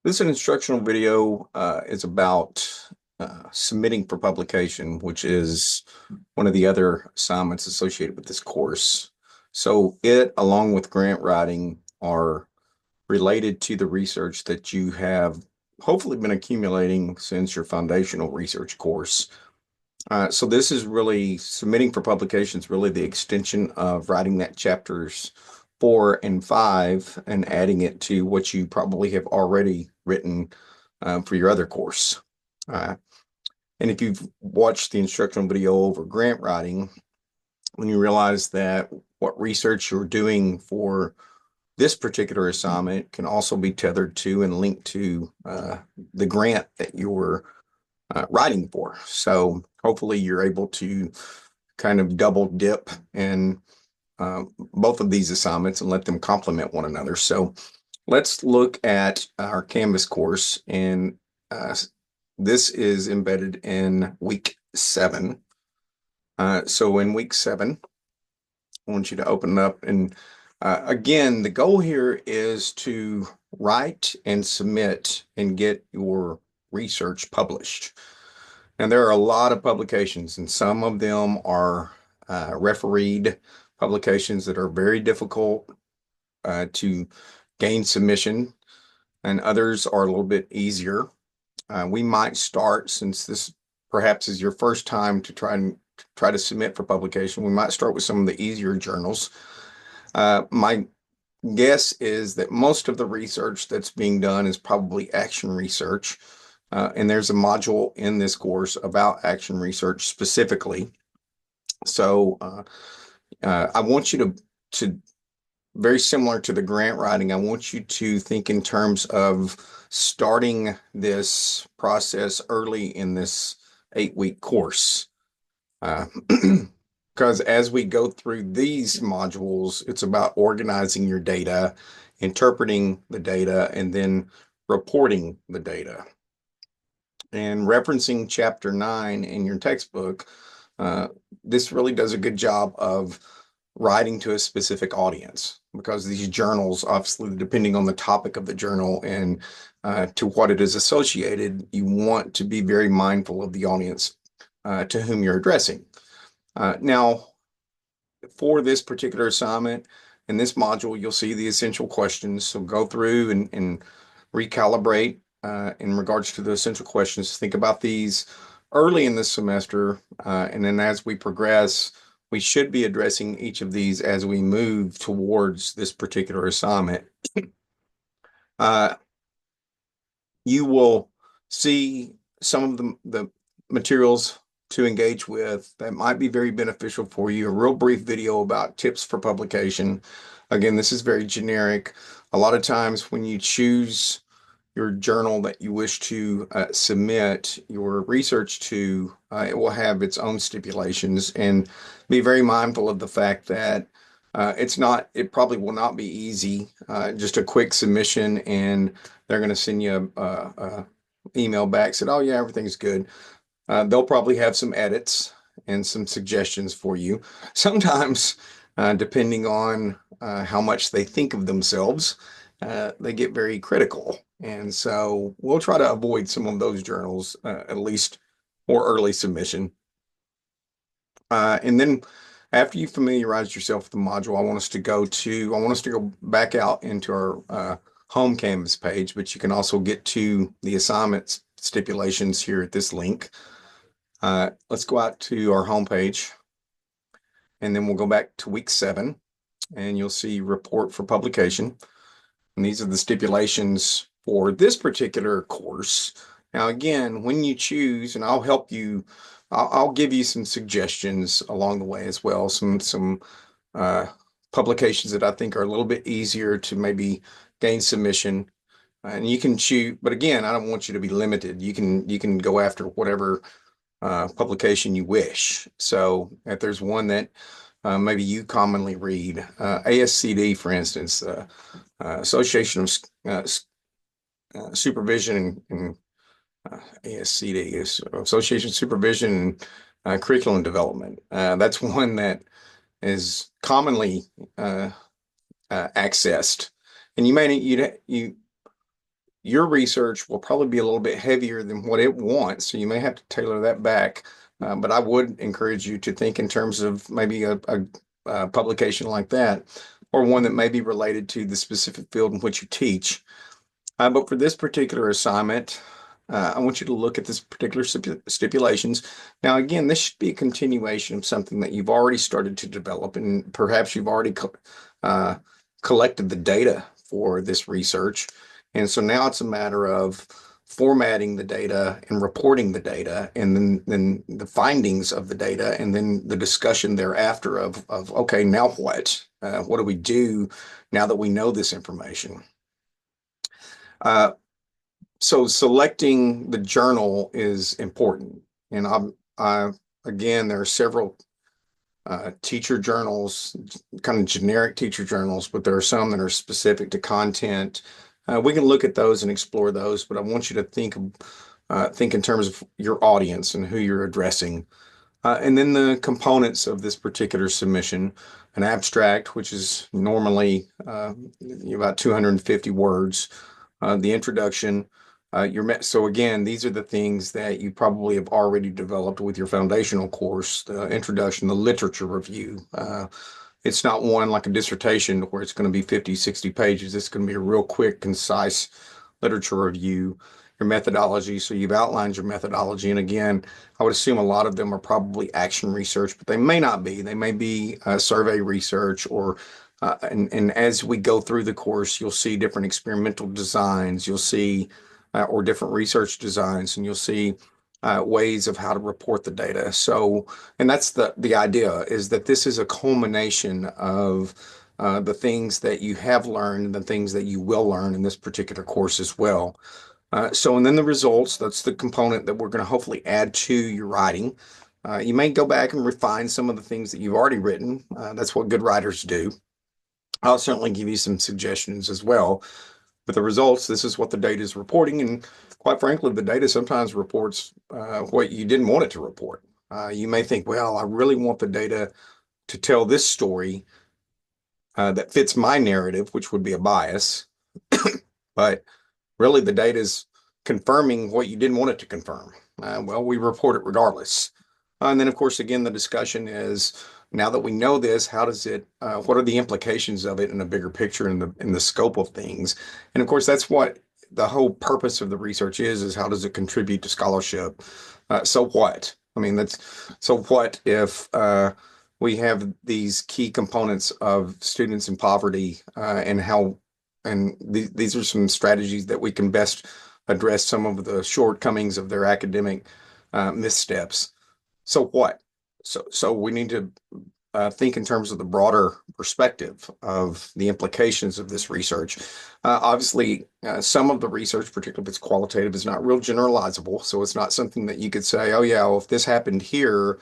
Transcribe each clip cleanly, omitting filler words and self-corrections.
This instructional video is about submitting for publication, which is one of the other assignments associated with this course. So it, along with grant writing, are related to the research that you have hopefully been accumulating since your foundational research course. So this is really submitting for publications, really the extension of writing that chapters 4 and 5 and adding it to what you probably have already written for your other course. Uh, and if you've watched the instructional video over grant writing, when you realize that what research you're doing for this particular assignment can also be tethered to and linked to the grant that you're writing for. So hopefully you're able to kind of double dip in both of these assignments and let them complement one another. So let's look at our Canvas course, and this is embedded in week 7. So in week 7, I want you to open up and again, the goal here is to write and submit and get your research published. And there are a lot of publications, and some of them are refereed publications that are very difficult to gain submission, and others are a little bit easier. We might start, since this perhaps is your first time to try to submit for publication, we might start with some of the easier journals. My guess is that most of the research that's being done is probably action research. And there's a module in this course about action research specifically. So I want you to very similar to the grant writing, I want you to think in terms of starting this process early in this 8-week course. Because as we go through these modules, it's about organizing your data, interpreting the data, and then reporting the data. And referencing chapter 9 in your textbook, this really does a good job of writing to a specific audience, because these journals, obviously, depending on the topic of the journal and to what it is associated, you want to be very mindful of the audience to whom you're addressing. Now, for this particular assignment, in this module, you'll see the essential questions. So go through and recalibrate in regards to the essential questions. Think about these early in this semester, and then as we progress, we should be addressing each of these as we move towards this particular assignment. Uh, you will see some of the materials to engage with that might be very beneficial for you. A real brief video about tips for publication. Again, this is very generic. A lot of times when you choose your journal that you wish to submit your research to, it will have its own stipulations, and be very mindful of the fact that it probably will not be easy. Just a quick submission, and they're going to send you a email back said, "Oh yeah, everything's good." They'll probably have some edits and some suggestions for you. Sometimes, depending on how much they think of themselves, they get very critical. And so we'll try to avoid some of those journals, at least for early submission. And then after you familiarize yourself with the module, I want us to go back out into our home Canvas page, but you can also get to the assignments stipulations here at this link. Let's go out to our home page, and then we'll go back to week 7, and you'll see report for publication. And these are the stipulations for this particular course. Now, again, when you choose, and I'll give you some suggestions along the way as well, some publications that I think are a little bit easier to maybe gain submission. And you can choose, but again, I don't want you to be limited. You can go after whatever publication you wish. So if there's one that maybe you commonly read, ASCD, for instance, Association of Supervision and ASCD is Association of Supervision and Curriculum Development. That's one that is commonly accessed, and you may you your research will probably be a little bit heavier than what it wants, so you may have to tailor that back. But I would encourage you to think in terms of maybe a publication like that, or one that may be related to the specific field in which you teach. But for this particular assignment, I want you to look at this particular stipulations. Now, again, this should be a continuation of something that you've already started to develop, and perhaps you've already uh, collected the data for this research. And so now it's a matter of formatting the data and reporting the data, and then the findings of the data, and then the discussion thereafter of okay, now what? What do we do now that we know this information? Uh, so selecting the journal is important. And again, there are several teacher journals, kind of generic teacher journals, but there are some that are specific to content. We can look at those and explore those, but I want you to think in terms of your audience and who you're addressing. And then the components of this particular submission, an abstract, which is normally about 250 words, the introduction, so again, these are the things that you probably have already developed with your foundational course, the introduction, the literature review. It's not one like a dissertation where it's going to be 50, 60 pages. It's going to be a real quick, concise literature review, your methodology. So you've outlined your methodology. And again, I would assume a lot of them are probably action research, but they may not be. They may be survey research or and as we go through the course, you'll see different experimental designs. You'll see or different research designs, and you'll see ways of how to report the data. So, and that's the idea is that this is a culmination of the things that you have learned and the things that you will learn in this particular course as well. And then the results, that's the component that we're going to hopefully add to your writing. You may go back and refine some of the things that you've already written. That's what good writers do. I'll certainly give you some suggestions as well. But the results, this is what the data is reporting. And quite frankly, the data sometimes reports what you didn't want it to report. You may think, well, I really want the data to tell this story that fits my narrative, which would be a bias. But really, the data is confirming what you didn't want it to confirm. Well, we report it regardless. And then, of course, again, the discussion is now that we know this, how does it, what are the implications of it in a bigger picture in the scope of things? And of course, that's what the whole purpose of the research is how does it contribute to scholarship? So what? I mean, so what if we have these key components of students in poverty and how, and these are some strategies that we can best address some of the shortcomings of their academic missteps. So what? So we need to think in terms of the broader perspective of the implications of this research. Obviously, some of the research, particularly if it's qualitative, is not real generalizable. So it's not something that you could say, oh yeah, well, if this happened here,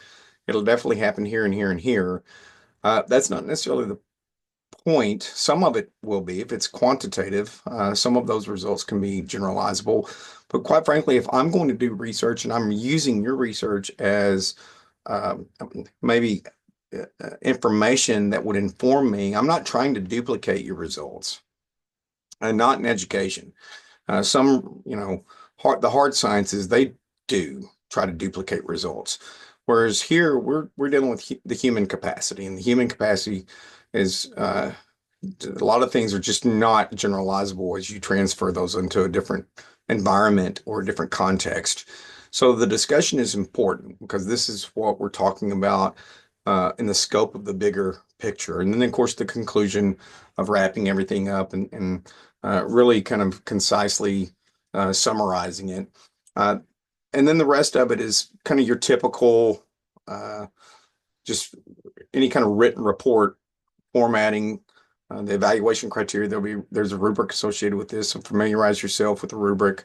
it'll definitely happen here and here and here. That's not necessarily the point. Some of it will be if it's quantitative. Some of those results can be generalizable. But quite frankly, if I'm going to do research and I'm using your research as um, maybe information that would inform me, I'm not trying to duplicate your results, and not in education. Some, the hard sciences, they do try to duplicate results. Whereas here, we're dealing with the human capacity, and the human capacity is a lot of things are just not generalizable as you transfer those into a different environment or a different context. So the discussion is important because this is what we're talking about in the scope of the bigger picture. And then, of course, the conclusion of wrapping everything up and really kind of concisely summarizing it. Uh, and then the rest of it is kind of your typical, just any kind of written report formatting, the evaluation criteria. There's a rubric associated with this, so familiarize yourself with the rubric.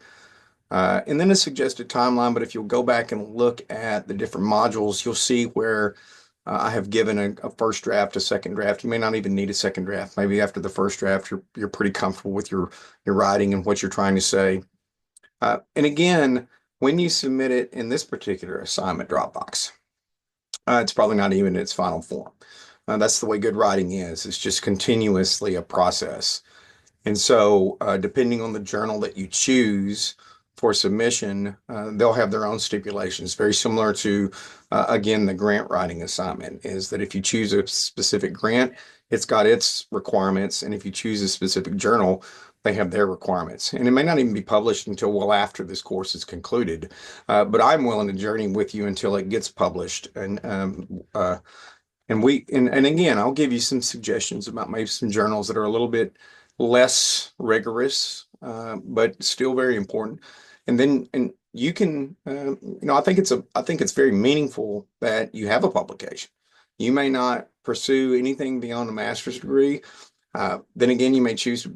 And then a suggested timeline, but if you'll go back and look at the different modules, you'll see where I have given a first draft, a second draft. You may not even need a second draft. Maybe after the first draft, you're pretty comfortable with your writing and what you're trying to say. And again, when you submit it in this particular assignment Dropbox, it's probably not even in its final form. That's the way good writing is. It's just continuously a process. And so, depending on the journal that you choose for submission, they'll have their own stipulations, very similar to, again, the grant writing assignment is that if you choose a specific grant, it's got its requirements. And if you choose a specific journal, they have their requirements. And it may not even be published until well after this course is concluded. But I'm willing to journey with you until it gets published. And again, I'll give you some suggestions about maybe some journals that are a little bit less rigorous, but still very important. And you can, I think it's very meaningful that you have a publication. You may not pursue anything beyond a master's degree. Then again, you may choose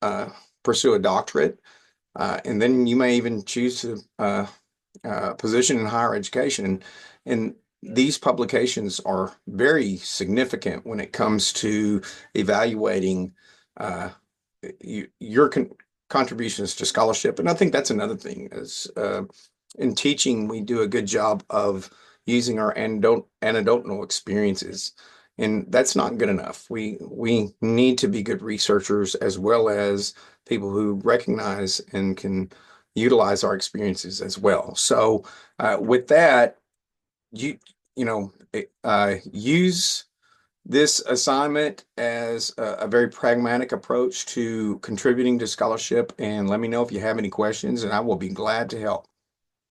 to pursue a doctorate, and then you may even choose to position in higher education. And these publications are very significant when it comes to evaluating uh, your contributions to scholarship. And I think that's another thing is in teaching, we do a good job of using our anecdotal experiences. And that's not good enough. We need to be good researchers as well as people who recognize and can utilize our experiences as well. So with that, you use this assignment as a very pragmatic approach to contributing to scholarship, and let me know if you have any questions, and I will be glad to help.